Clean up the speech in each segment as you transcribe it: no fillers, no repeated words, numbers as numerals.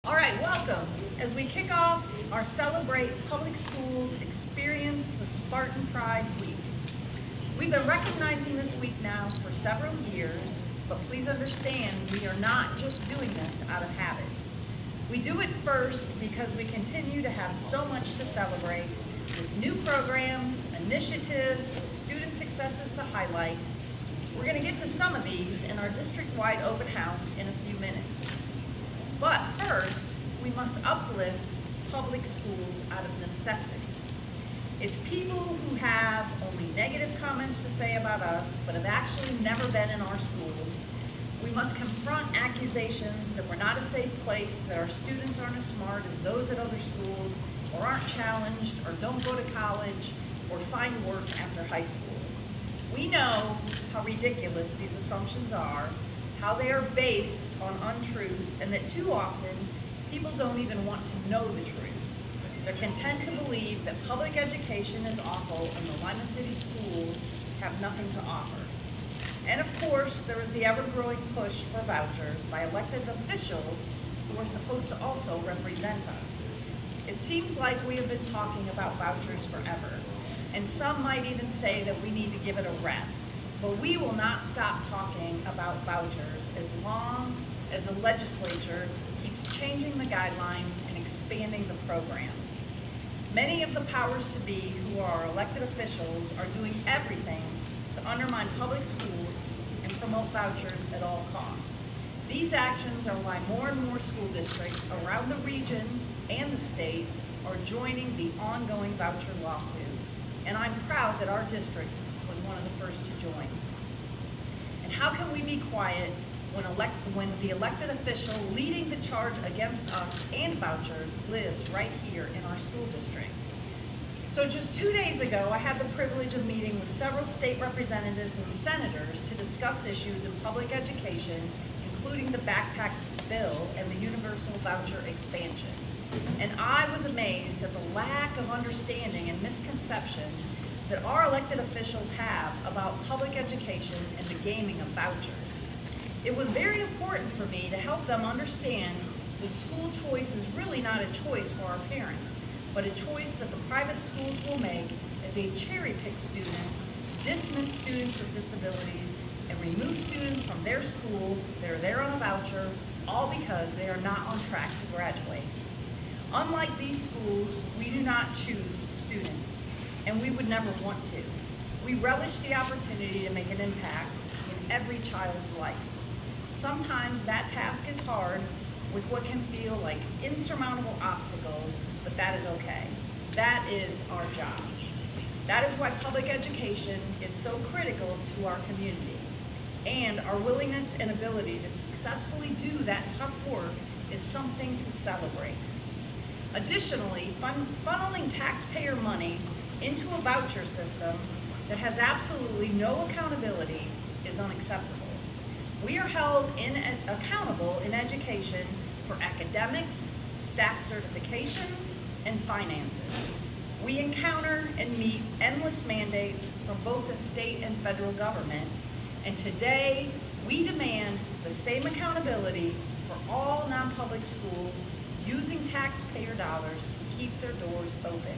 All right, welcome. As we kick off our Celebrate Public Schools Experience the Spartan Pride Week. We've been recognizing this week now for several years, but please understand we are not just doing this out of habit. We do it first because we continue to have so much to celebrate with new programs, initiatives, student successes to highlight. We're going to get to some of these in our district-wide open house in a few minutes. But first, we must uplift public schools out of necessity. It's people who have only negative comments to say about us, but have actually never been in our schools. We must confront accusations that we're not a safe place, that our students aren't as smart as those at other schools, or aren't challenged, or don't go to college, or find work after high school. We know how ridiculous these assumptions are, how they are based on untruths, and that too often people don't even want to know the truth. They're content to believe that public education is awful and the Lima City Schools have nothing to offer. And of course, there is the ever-growing push for vouchers by elected officials who are supposed to also represent us. It seems like we have been talking about vouchers forever, and some might even say that we need to give it a rest. But we will not stop talking about vouchers as long as the legislature keeps changing the guidelines and expanding the program. Many of the powers to be who are elected officials are doing everything to undermine public schools and promote vouchers at all costs. These actions are why more and more school districts around the region and the state are joining the ongoing voucher lawsuit. And I'm proud that our district was one of the first to join. And how can we be quiet when the elected official leading the charge against us and vouchers lives right here in our school district? So just 2 days ago, I had the privilege of meeting with several state representatives and senators to discuss issues in public education, including the backpack bill and the universal voucher expansion. And I was amazed at the lack of understanding and misconception that our elected officials have about public education and the gaming of vouchers. It was very important for me to help them understand that school choice is really not a choice for our parents, but a choice that the private schools will make as they cherry-pick students, dismiss students with disabilities, and remove students from their school that are there on a voucher, all because they are not on track to graduate. Unlike these schools, we do not choose students, and we would never want to. We relish the opportunity to make an impact in every child's life. Sometimes that task is hard with what can feel like insurmountable obstacles, but that is okay. That is our job. That is why public education is so critical to our community. And our willingness and ability to successfully do that tough work is something to celebrate. Additionally, funneling taxpayer money into a voucher system that has absolutely no accountability is unacceptable. We are held accountable in education for academics, staff certifications, and finances. We encounter and meet endless mandates from both the state and federal government, and today we demand the same accountability for all non-public schools using taxpayer dollars to keep their doors open.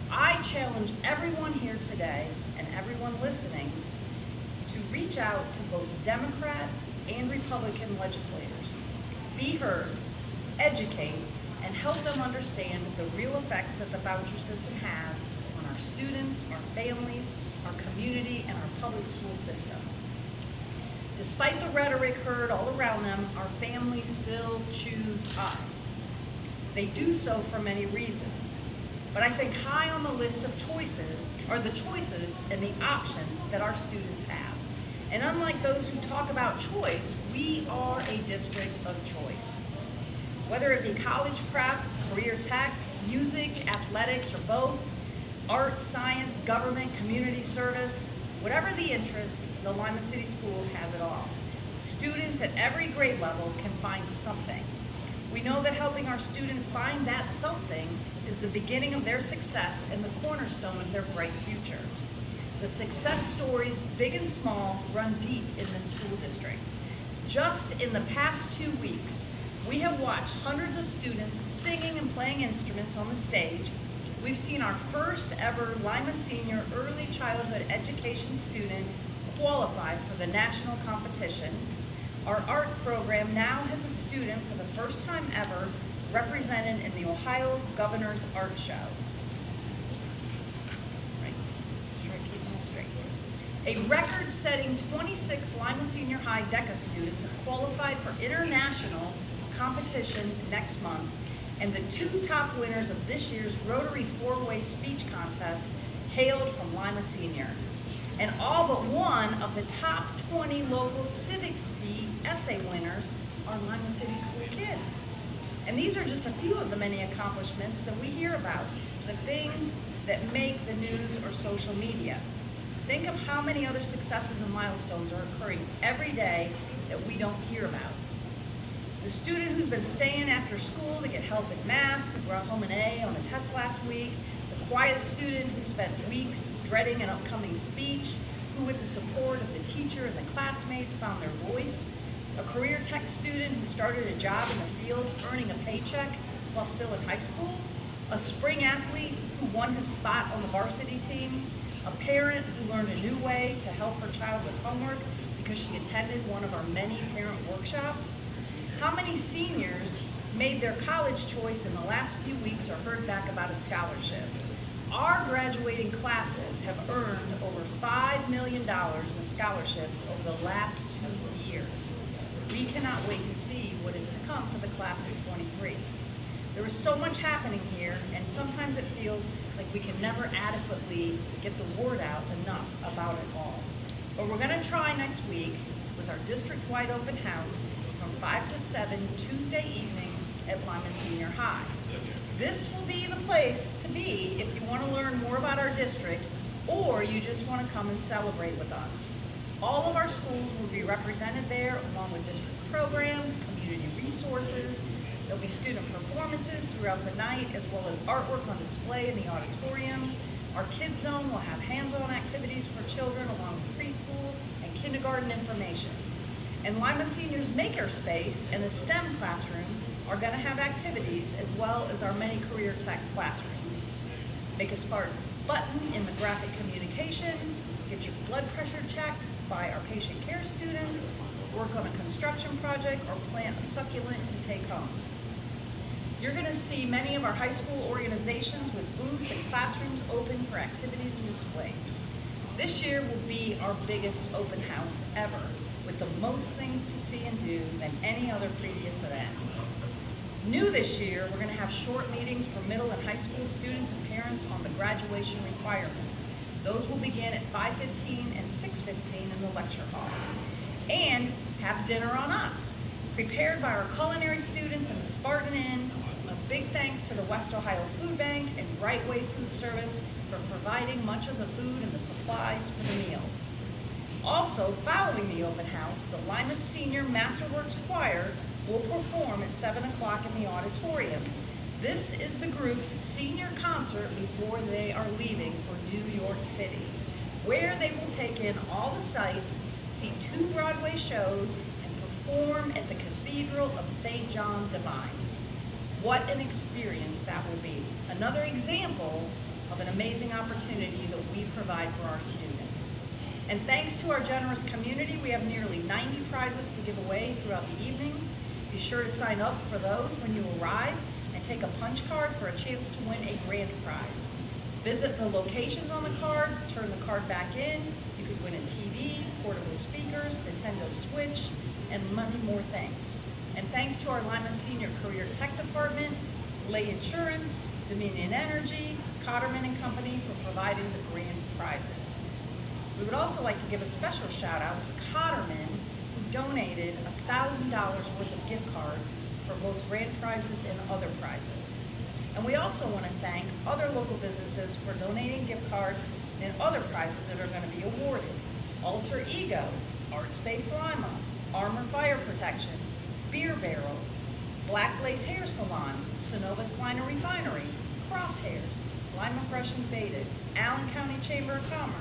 I challenge everyone here today and everyone listening to reach out to both Democrat and Republican legislators. Be heard, educate, and help them understand the real effects that the voucher system has on our students, our families, our community, and our public school system. Despite the rhetoric heard all around them, our families still choose us. They do so for many reasons, but I think high on the list of choices are the choices and the options that our students have. And unlike those who talk about choice, we are a district of choice. Whether it be college prep, career tech, music, athletics, or both, art, science, government, community service, whatever the interest, the Lima City Schools has it all. Students at every grade level can find something. We know that helping our students find that something is the beginning of their success and the cornerstone of their bright future. The success stories, big and small, run deep in this school district. Just in the past 2 weeks, We have watched hundreds of students singing and playing instruments on the stage. We've seen our first ever Lima Senior early childhood education student qualify for the national competition. Our art program now has a student for the first time ever represented in the Ohio Governor's Art Show. Right, make sure I keep them straight. A record-setting 26 Lima Senior High DECA students have qualified for international competition next month, and the two top winners of this year's Rotary four-way speech contest hailed from Lima Senior. And all but one of the top 20 local civics bee essay winners are Lima City School kids. And these are just a few of the many accomplishments that we hear about, the things that make the news or social media. Think of how many other successes and milestones are occurring every day that we don't hear about. The student who's been staying after school to get help in math, who brought home an A on a test last week, the quiet student who spent weeks dreading an upcoming speech, who with the support of the teacher and the classmates found their voice, a career tech student who started a job in the field earning a paycheck while still in high school, a spring athlete who won his spot on the varsity team, a parent who learned a new way to help her child with homework because she attended one of our many parent workshops. How many seniors made their college choice in the last few weeks or heard back about a scholarship? Our graduating classes have earned over $5 million in scholarships over the last 2 years. We cannot wait to see what is to come for the class of 23. There is so much happening here, and sometimes it feels like we can never adequately get the word out enough about it all. But we're going to try next week with our district-wide open house from 5 to 7 Tuesday evening at Lima Senior High. This will be the place to be if you want to learn more about our district or you just want to come and celebrate with us. All of our schools will be represented there along with district programs, community resources. There'll be student performances throughout the night as well as artwork on display in the auditorium. Our Kids Zone will have hands-on activities for children along with preschool and kindergarten information. And Lima Senior's Makerspace and the STEM classroom are going to have activities as well as our many career tech classrooms. Make a Spartan button in the graphic communications, get your blood pressure checked by our patient care students, work on a construction project, or plant a succulent to take home. You're going to see many of our high school organizations with booths and classrooms open for activities and displays. This year will be our biggest open house ever, with the most things to see and do than any other previous event. New this year, we're going to have short meetings for middle and high school students and parents on the graduation requirements. Those will begin at 5:15 and 6:15 in the lecture hall. And have dinner on us, prepared by our culinary students in the Spartan Inn. A big thanks to the West Ohio Food Bank and Right Way Food Service for providing much of the food and the supplies for the meal. Also, following the open house, the Lima Senior Masterworks Choir will perform at 7 o'clock in the auditorium. This is the group's senior concert before they are leaving for New York City, where they will take in all the sights, see 2 Broadway shows, and perform at the Cathedral of St. John Divine. What an experience that will be. Another example of an amazing opportunity that we provide for our students. And thanks to our generous community, we have nearly 90 prizes to give away throughout the evening. Be sure to sign up for those when you arrive and take a punch card for a chance to win a grand prize. Visit the locations on the card, turn the card back in. You could win a TV, portable speakers, Nintendo Switch, and many more things. And thanks to our Lima Senior Career Tech Department, Lay Insurance, Dominion Energy, Cotterman and Company for providing the grand prizes. We would also like to give a special shout out to Cotterman, who donated $1,000 worth of gift cards for both grand prizes and other prizes. And we also want to thank other local businesses for donating gift cards and other prizes that are going to be awarded. Alter Ego, Art Space Lima, Armor Fire Protection, Beer Barrel, Black Lace Hair Salon, Sonova Sliner Refinery, Crosshairs, Lima Fresh and Faded, Allen County Chamber of Commerce,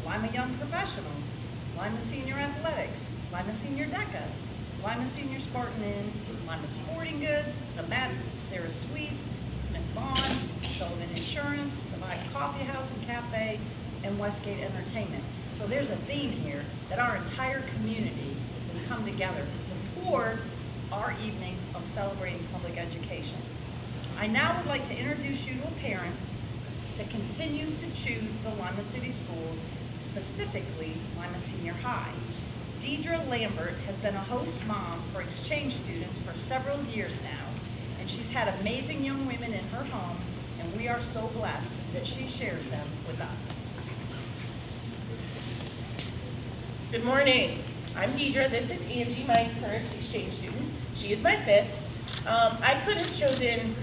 Lima Young Professionals, Lima Senior Athletics, Lima Senior DECA, Lima Senior Spartan Inn, Lima Sporting Goods, the Mets, Sarah Sweets, Smith Bond, Sullivan Insurance, the Vibe Coffee House and Cafe, and Westgate Entertainment. So there's a theme here that our entire community has come together to support our evening of celebrating public education. I now would like to introduce you to a parent that continues to choose the Lima City Schools, specifically Lima Senior High. Deidre Lambert has been a host mom for exchange students for several years now, and she's had amazing young women in her home, and we are so blessed that she shares them with us. Good morning. I'm Deidre. This is Angie, my current exchange student. She is my fifth. I could have chosen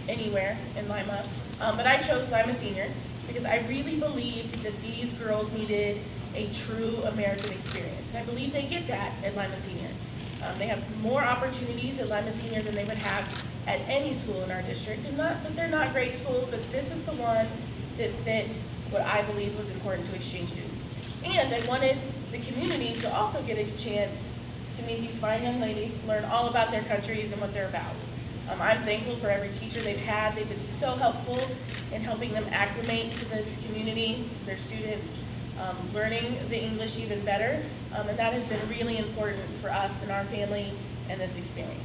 anywhere in Lima, but I chose Lima Senior because I really believed that these girls needed a true American experience. And I believe they get that at Lima Senior. They have more opportunities at Lima Senior than they would have at any school in our district. And not that they're not great schools, but this is the one that fit what I believe was important to exchange students. And I wanted the community to also get a chance to meet these fine young ladies, learn all about their countries and what they're about. I'm thankful for every teacher they've had. They've been so helpful in helping them acclimate to this community, to their students, learning the English even better. And that has been really important for us and our family and this experience.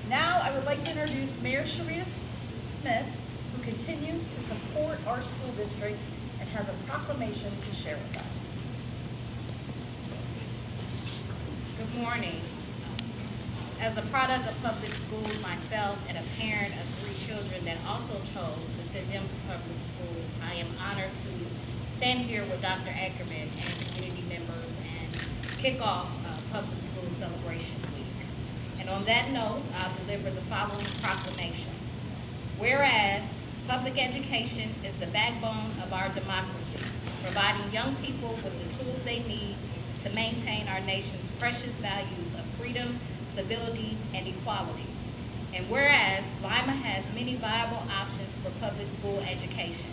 Now I would like to introduce Mayor Sharita Smith, who continues to support our school district and has a proclamation to share with us. Good morning. As a product of public schools myself and a parent of 3 children that also chose to send them to public schools, I am honored to stand here with Dr. Ackerman and community members and kick off Public School Celebration Week. And on that note, I'll deliver the following proclamation. Whereas public education is the backbone of our democracy, providing young people with the tools they need to maintain our nation's precious values of freedom, civility, and equality. And whereas Lima has many viable options for public school education,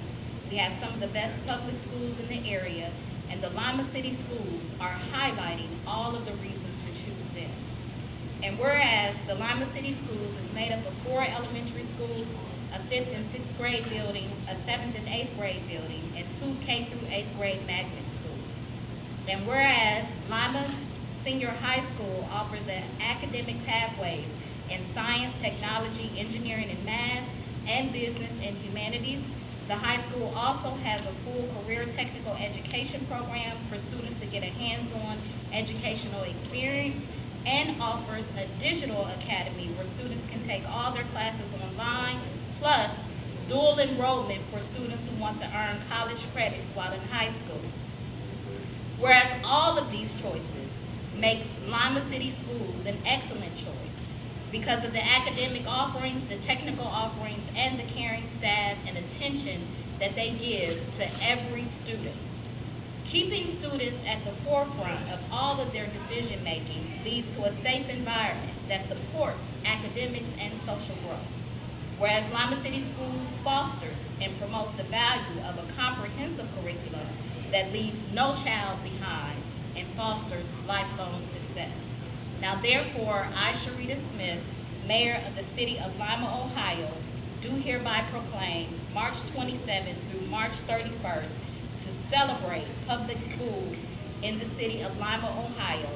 we have some of the best public schools in the area, and the Lima City Schools are highlighting all of the reasons to choose them. And whereas the Lima City Schools is made up of 4 elementary schools, a 5th and 6th grade building, a 7th and 8th grade building, and 2 K through 8th grade magnet schools. And whereas Lima Senior High School offers academic pathways in science, technology, engineering, and math, and business and humanities, the high school also has a full career technical education program for students to get a hands-on educational experience, and offers a digital academy where students can take all their classes online, plus dual enrollment for students who want to earn college credits while in high school. Whereas all of these choices makes Lima City Schools an excellent choice because of the academic offerings, the technical offerings, and the caring staff and attention that they give to every student. Keeping students at the forefront of all of their decision making leads to a safe environment that supports academics and social growth. Whereas Lima City School fosters and promotes the value of a comprehensive curriculum that leaves no child behind and fosters lifelong success. Now therefore, I, Sharita Smith, Mayor of the City of Lima, Ohio, do hereby proclaim March 27th through March 31st to celebrate public schools in the City of Lima, Ohio,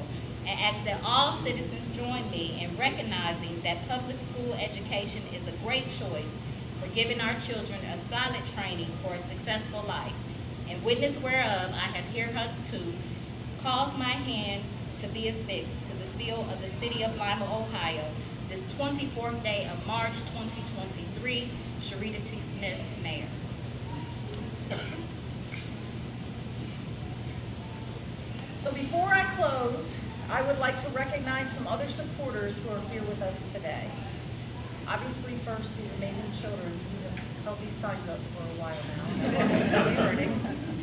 and ask that all citizens join me in recognizing that public school education is a great choice for giving our children a solid training for a successful life. In witness whereof, I have hereunto caused my hand to be affixed to the seal of the City of Lima, Ohio, this 24th day of March 2023, Sharita T. Smith, Mayor. So before I close, I would like to recognize some other supporters who are here with us today. Obviously, first, these amazing children who have held these signs up for a while now,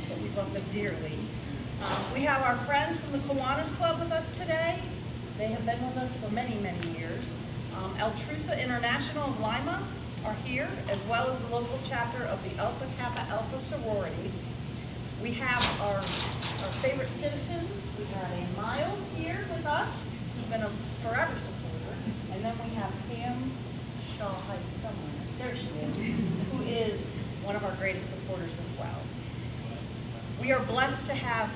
but we love them dearly. We have our friends from the Kiwanis Club with us today. They have been with us for many, many years. El Trusa International of Lima are here, as well as the local chapter of the Alpha Kappa Alpha sorority. We have our favorite citizens. We have a Miles here with us, who's been a forever supporter. And then we have Pam Shaw Heights somewhere. There she is, who is one of our greatest supporters as well. We are blessed to have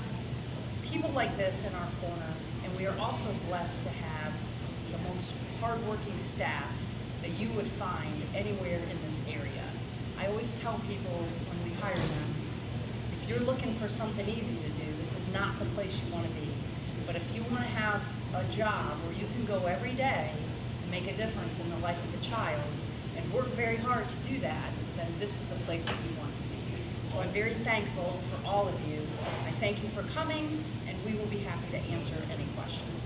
people like this in our corner, and we are also blessed to have the most hardworking staff that you would find anywhere in this area. I always tell people when we hire them, if you're looking for something easy to do, this is not the place you want to be. But if you want to have a job where you can go every day and make a difference in the life of a child and work very hard to do that, then this is the place that you want to be. So I'm very thankful for all of you. I thank you for coming, and we will be happy to answer any questions.